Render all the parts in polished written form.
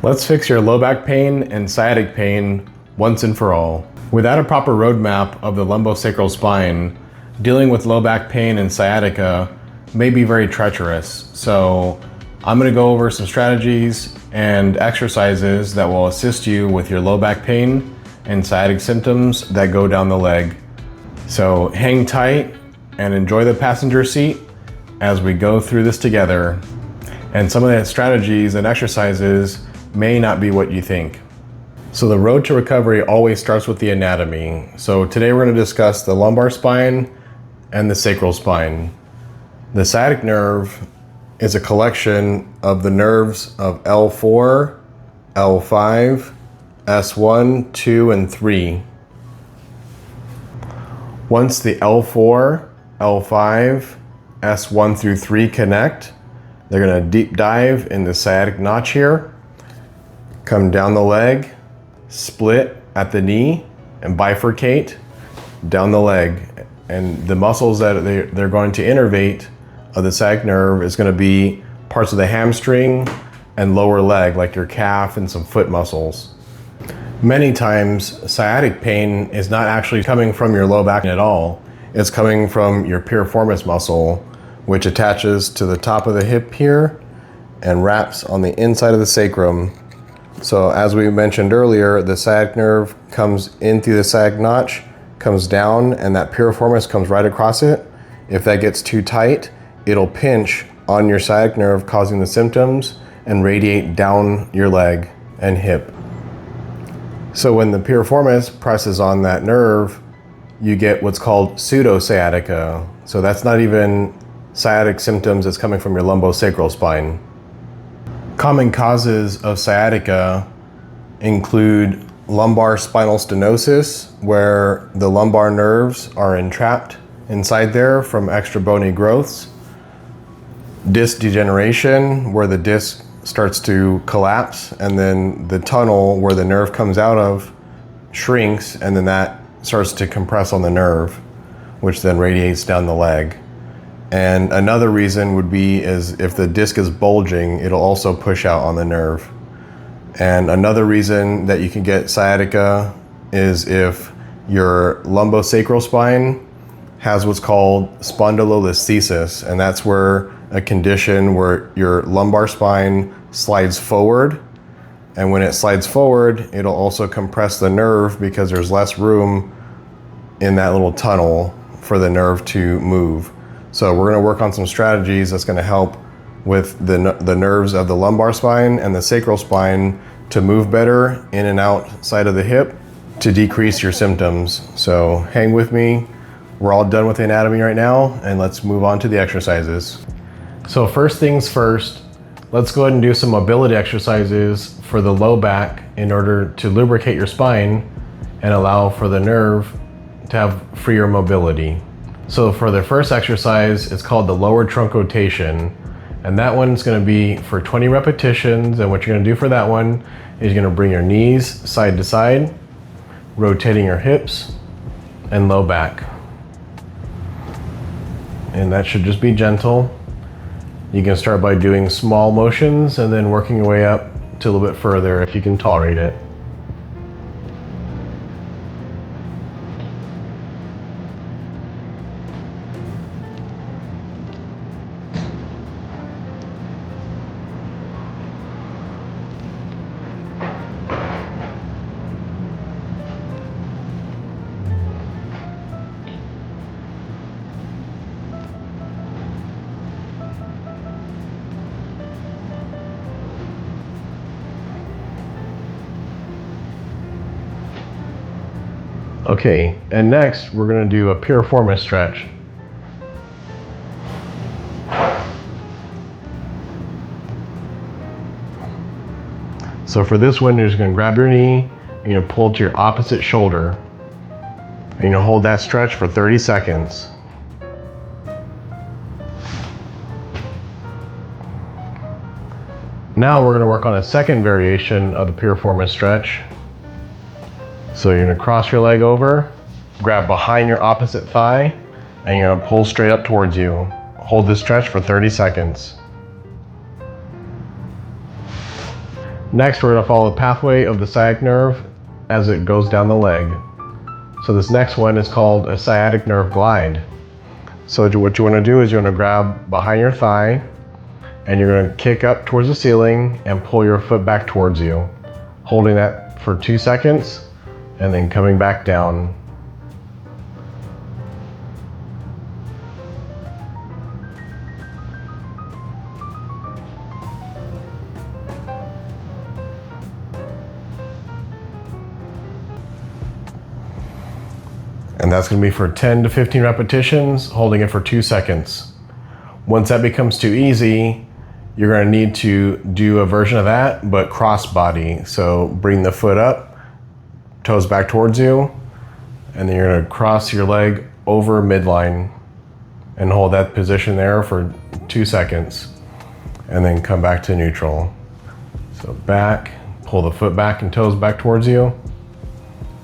Let's fix your low back pain and sciatic pain once and for all. Without a proper roadmap of the lumbosacral spine, dealing with low back pain and sciatica may be very treacherous. So I'm going to go over some strategies and exercises that will assist you with your low back pain and sciatic symptoms that go down the leg. So hang tight and enjoy the passenger seat as we go through this together. And some of the strategies and exercises may not be what you think. So the road to recovery always starts with the anatomy. So today we're going to discuss the lumbar spine and the sacral spine. The sciatic nerve is a collection of the nerves of L4, L5, S1, 2, and 3. Once the L4, L5, S1 through 3 connect, they're going to deep dive in the sciatic notch here, come down the leg, split at the knee, and bifurcate down the leg. And the muscles that they're going to innervate of the sciatic nerve is going to be parts of the hamstring and lower leg, like your calf and some foot muscles. Many times, sciatic pain is not actually coming from your low back at all. It's coming from your piriformis muscle, which attaches to the top of the hip here and wraps on the inside of the sacrum. So as we mentioned earlier, the sciatic nerve comes in through the sciatic notch, comes down, and that piriformis comes right across it. If that gets too tight, it'll pinch on your sciatic nerve, causing the symptoms and radiate down your leg and hip. So when the piriformis presses on that nerve, you get what's called pseudo-sciatica. So that's not even sciatic symptoms that's coming from your lumbosacral spine. Common causes of sciatica include lumbar spinal stenosis, where the lumbar nerves are entrapped inside there from extra bony growths. Disc degeneration, where the disc starts to collapse and then the tunnel where the nerve comes out of shrinks, and then that starts to compress on the nerve, which then radiates down the leg. And another reason would be is if the disc is bulging, it'll also push out on the nerve. And another reason that you can get sciatica is if your lumbosacral spine has what's called spondylolisthesis, and that's where a condition where your lumbar spine slides forward, and when it slides forward, it'll also compress the nerve because there's less room in that little tunnel for the nerve to move. So we're going to work on some strategies that's going to help with the nerves of the lumbar spine and the sacral spine to move better in and outside of the hip to decrease your symptoms. So hang with me. We're all done with the anatomy right now, and let's move on to the exercises. So first things first, let's go ahead and do some mobility exercises for the low back in order to lubricate your spine and allow for the nerve to have freer mobility. So for the first exercise, it's called the lower trunk rotation. And that one's gonna be for 20 repetitions. And what you're gonna do for that one is you're gonna bring your knees side to side, rotating your hips and low back. And that should just be gentle. You can start by doing small motions and then working your way up to a little bit further if you can tolerate it. Okay, and next we're going to do a piriformis stretch. So for this one, you're just going to grab your knee and you're going to pull to your opposite shoulder. And you're going to hold that stretch for 30 seconds. Now we're going to work on a second variation of the piriformis stretch. So you're gonna cross your leg over, grab behind your opposite thigh, and you're gonna pull straight up towards you. Hold this stretch for 30 seconds. Next, we're going to follow the pathway of the sciatic nerve as it goes down the leg. So this next one is called a sciatic nerve glide. So what you want to do is you want to grab behind your thigh and you're going to kick up towards the ceiling and pull your foot back towards you, holding that for 2 seconds and then coming back down. And that's going to be for 10 to 15 repetitions, holding it for 2 seconds. Once that becomes too easy, you're going to need to do a version of that, but cross body. So bring the foot up, toes back towards you, and then you're going to cross your leg over midline and hold that position there for 2 seconds, and then come back to neutral. So back, pull the foot back and toes back towards you,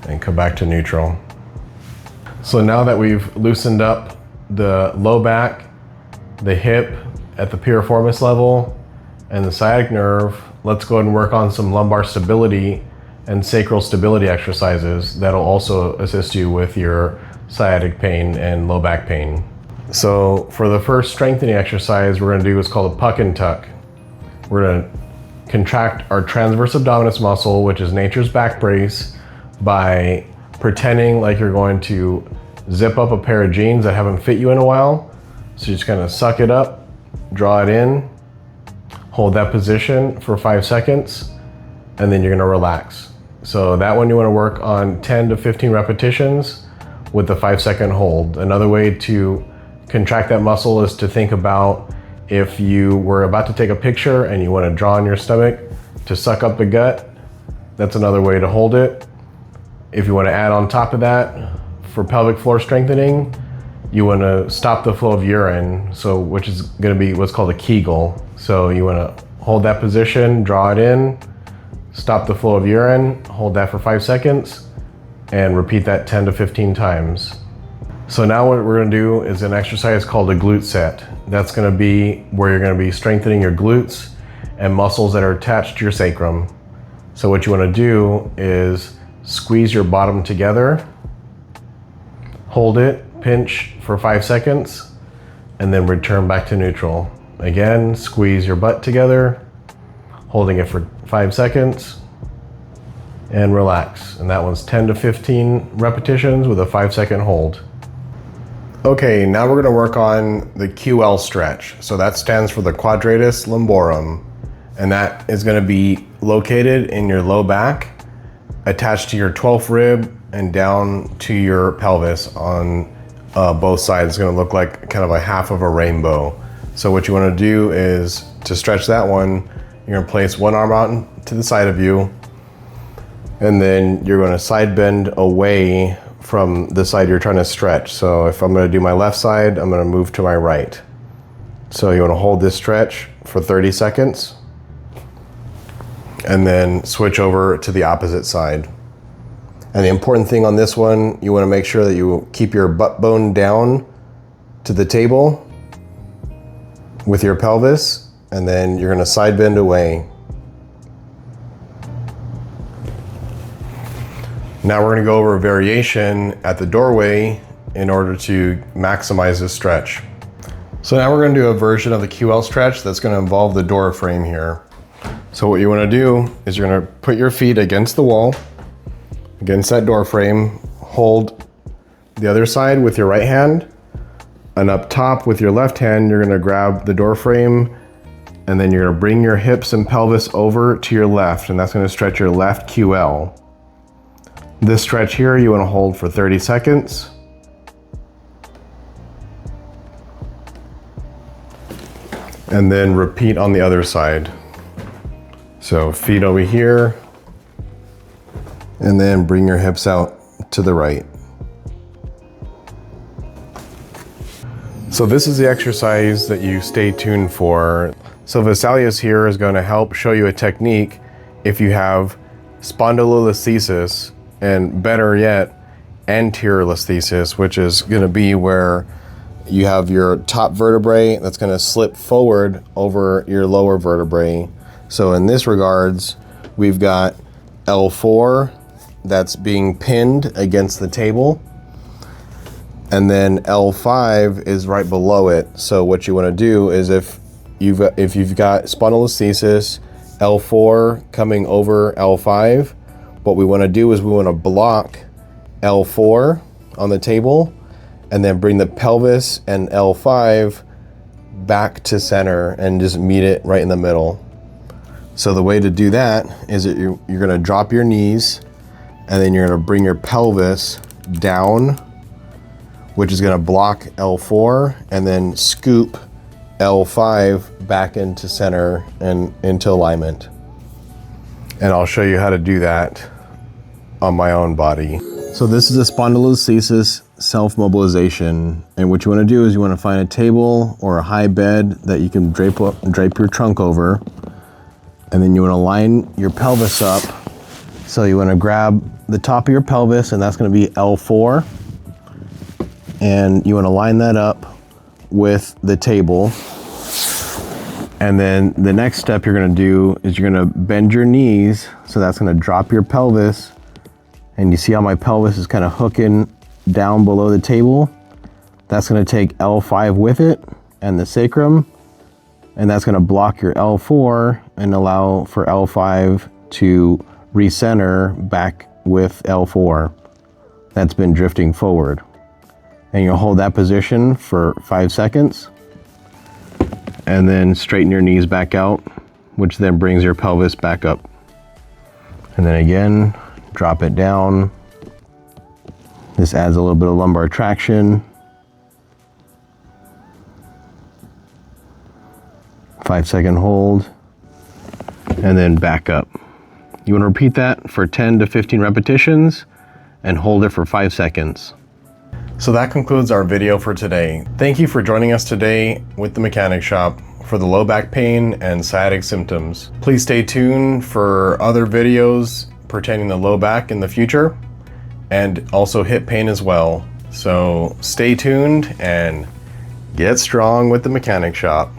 and come back to neutral. So now that we've loosened up the low back, the hip at the piriformis level, and the sciatic nerve, let's go ahead and work on some lumbar stability and sacral stability exercises that'll also assist you with your sciatic pain and low back pain. So for the first strengthening exercise we're going to do is called a puck and tuck. We're going to contract our transverse abdominis muscle, which is nature's back brace, by pretending like you're going to zip up a pair of jeans that haven't fit you in a while. So you're just gonna suck it up, draw it in, hold that position for 5 seconds, and then you're gonna relax. So that one you wanna work on 10 to 15 repetitions with the 5-second hold. Another way to contract that muscle is to think about if you were about to take a picture and you wanna draw on your stomach to suck up the gut, that's another way to hold it. If you want to add on top of that, for pelvic floor strengthening, you want to stop the flow of urine, so which is going to be what's called a Kegel. So you want to hold that position, draw it in, stop the flow of urine, hold that for 5 seconds, and repeat that 10 to 15 times. So now what we're going to do is an exercise called a glute set. That's going to be where you're going to be strengthening your glutes and muscles that are attached to your sacrum. So what you want to do is squeeze your bottom together, hold it, pinch for 5 seconds, and then return back to neutral. Again, squeeze your butt together, holding it for 5 seconds, and relax. And that one's 10 to 15 repetitions with a 5-second hold. Okay, now we're gonna work on the QL stretch. So that stands for the Quadratus Lumborum, and that is gonna be located in your low back, attached to your 12th rib and down to your pelvis on both sides. It's gonna look like kind of a half of a rainbow. So what you wanna do is, to stretch that one, you're gonna place one arm out to the side of you, and then you're gonna side bend away from the side you're trying to stretch. So if I'm gonna do my left side, I'm gonna move to my right. So you wanna hold this stretch for 30 seconds, and then switch over to the opposite side. And the important thing on this one, you want to make sure that you keep your butt bone down to the table with your pelvis, and then you're going to side bend away. Now we're going to go over a variation at the doorway in order to maximize this stretch. So now we're going to do a version of the QL stretch that's going to involve the door frame here. So what you want to do is you're going to put your feet against the wall, against that door frame, hold the other side with your right hand, and up top with your left hand, you're going to grab the door frame, and then you're going to bring your hips and pelvis over to your left, and that's going to stretch your left QL. This stretch here, you want to hold for 30 seconds. And then repeat on the other side. So feet over here, and then bring your hips out to the right. So this is the exercise that you stay tuned for. So Vesalius here is going to help show you a technique if you have spondylolisthesis, and better yet, anterolisthesis, which is going to be where you have your top vertebrae that's going to slip forward over your lower vertebrae. So in this regards, We've got L4 that's being pinned against the table. And then L5 is right below it. So what you want to do is if you've got spondylolisthesis, L4 coming over L5, what we want to do is we want to block L4 on the table and then bring the pelvis and L5 back to center and just meet it right in the middle. So the way to do that is that you're going to drop your knees and then you're going to bring your pelvis down, which is going to block L4, and then scoop L5 back into center and into alignment. And I'll show you how to do that on my own body. So this is a spondylolisthesis self-mobilization, and what you want to do is you want to find a table or a high bed that you can drape your trunk over, and then you want to line your pelvis up. So you want to grab the top of your pelvis, and that's going to be L4, and you want to line that up with the table. And then the next step you're going to do is you're going to bend your knees, so that's going to drop your pelvis, and you see how my pelvis is kind of hooking down below the table. That's going to take L5 with it and the sacrum, and that's going to block your L4 and allow for L5 to recenter back with L4 that's been drifting forward. And you'll hold that position for 5 seconds and then straighten your knees back out, which then brings your pelvis back up. And then again, drop it down. This adds a little bit of lumbar traction. 5-second hold, and then back up. You want to repeat that for 10 to 15 repetitions and hold it for 5 seconds. So that concludes our video for today. Thank you for joining us today with the Mechanic Shop for the low back pain and sciatic symptoms. Please stay tuned for other videos pertaining to low back in the future, and also hip pain as well. So stay tuned and get strong with the Mechanic Shop.